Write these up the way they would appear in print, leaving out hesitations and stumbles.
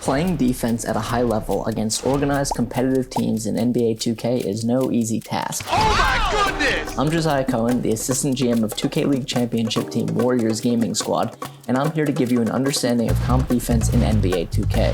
Playing defense at a high level against organized competitive teams in NBA 2K is no easy task. Oh my goodness! I'm Josiah Cohen, the assistant GM of 2K League Championship Team Warriors Gaming Squad, and I'm here to give you an understanding of comp defense in NBA 2K.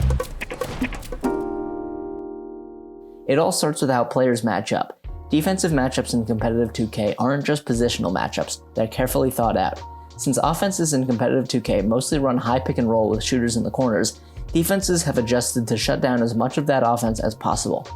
It all starts with how players match up. Defensive matchups in competitive 2K aren't just positional matchups, they're carefully thought out. Since offenses in competitive 2K mostly run high pick and roll with shooters in the corners, defenses have adjusted to shut down as much of that offense as possible.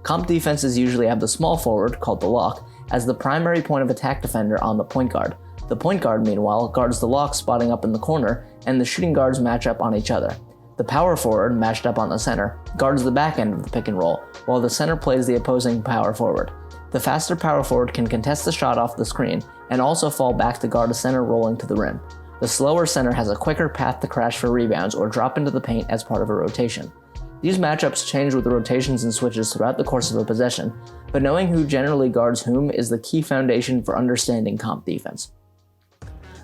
Comp defenses usually have the small forward, called the lock, as the primary point of attack defender on the point guard. The point guard, meanwhile, guards the lock spotting up in the corner, and the shooting guards match up on each other. The power forward, matched up on the center, guards the back end of the pick and roll, while the center plays the opposing power forward. The faster power forward can contest the shot off the screen, and also fall back to guard a center rolling to the rim. The slower center has a quicker path to crash for rebounds or drop into the paint as part of a rotation. These matchups change with the rotations and switches throughout the course of a possession, but knowing who generally guards whom is the key foundation for understanding comp defense.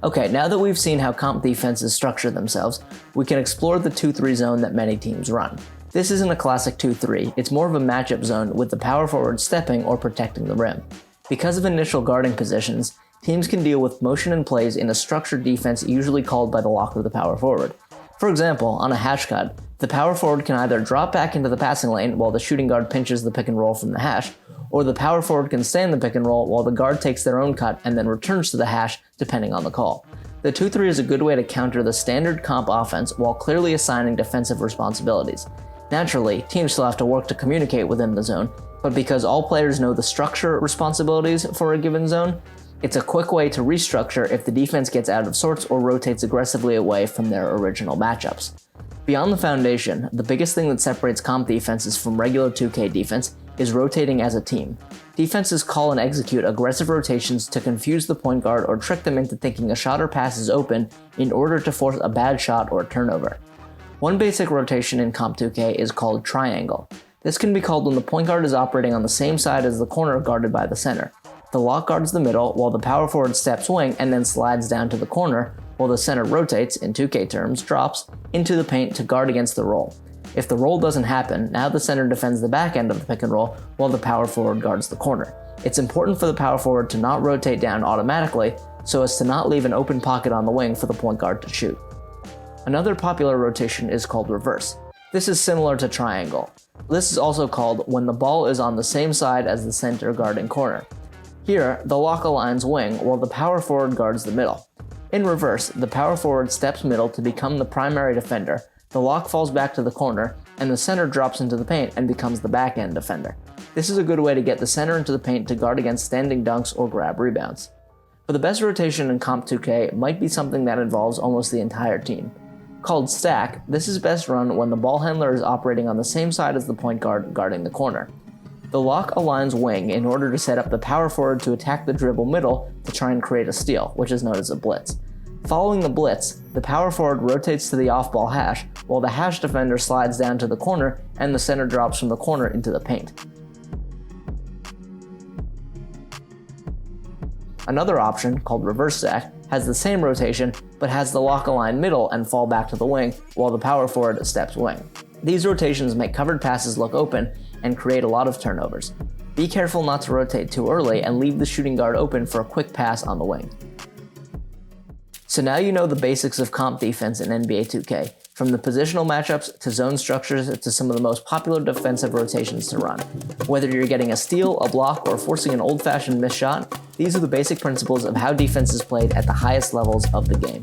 Okay, now that we've seen how comp defenses structure themselves, we can explore the 2-3 zone that many teams run. This isn't a classic 2-3, it's more of a matchup zone with the power forward stepping or protecting the rim. Because of initial guarding positions, teams can deal with motion and plays in a structured defense usually called by the lock of the power forward. For example, on a hash cut, the power forward can either drop back into the passing lane while the shooting guard pinches the pick and roll from the hash, or the power forward can stay in the pick and roll while the guard takes their own cut and then returns to the hash depending on the call. The 2-3 is a good way to counter the standard comp offense while clearly assigning defensive responsibilities. Naturally, teams still have to work to communicate within the zone, but because all players know the structure responsibilities for a given zone, it's a quick way to restructure if the defense gets out of sorts or rotates aggressively away from their original matchups. Beyond the foundation, the biggest thing that separates comp defenses from regular 2K defense is rotating as a team. Defenses call and execute aggressive rotations to confuse the point guard or trick them into thinking a shot or pass is open in order to force a bad shot or turnover. One basic rotation in Comp 2K is called triangle. This can be called when the point guard is operating on the same side as the corner guarded by the center. The lock guards the middle while the power forward steps wing and then slides down to the corner, while the center rotates, in 2K terms, drops, into the paint to guard against the roll. If the roll doesn't happen, now the center defends the back end of the pick and roll while the power forward guards the corner. It's important for the power forward to not rotate down automatically so as to not leave an open pocket on the wing for the point guard to shoot. Another popular rotation is called reverse. This is similar to triangle. This is also called when the ball is on the same side as the center guarding corner. Here, the lock aligns wing while the power forward guards the middle. In reverse, the power forward steps middle to become the primary defender, the lock falls back to the corner, and the center drops into the paint and becomes the back end defender. This is a good way to get the center into the paint to guard against standing dunks or grab rebounds. But the best rotation in Comp 2K might be something that involves almost the entire team. Called stack, this is best run when the ball handler is operating on the same side as the point guard guarding the corner. The lock aligns wing in order to set up the power forward to attack the dribble middle to try and create a steal, which is known as a blitz. Following the blitz, the power forward rotates to the off-ball hash, while the hash defender slides down to the corner and the center drops from the corner into the paint. Another option, called reverse stack, has the same rotation, but has the lock align middle and fall back to the wing, while the power forward steps wing. These rotations make covered passes look open and create a lot of turnovers. Be careful not to rotate too early and leave the shooting guard open for a quick pass on the wing. So now you know the basics of comp defense in NBA 2K, from the positional matchups to zone structures to some of the most popular defensive rotations to run. Whether you're getting a steal, a block, or forcing an old-fashioned missed shot, these are the basic principles of how defense is played at the highest levels of the game.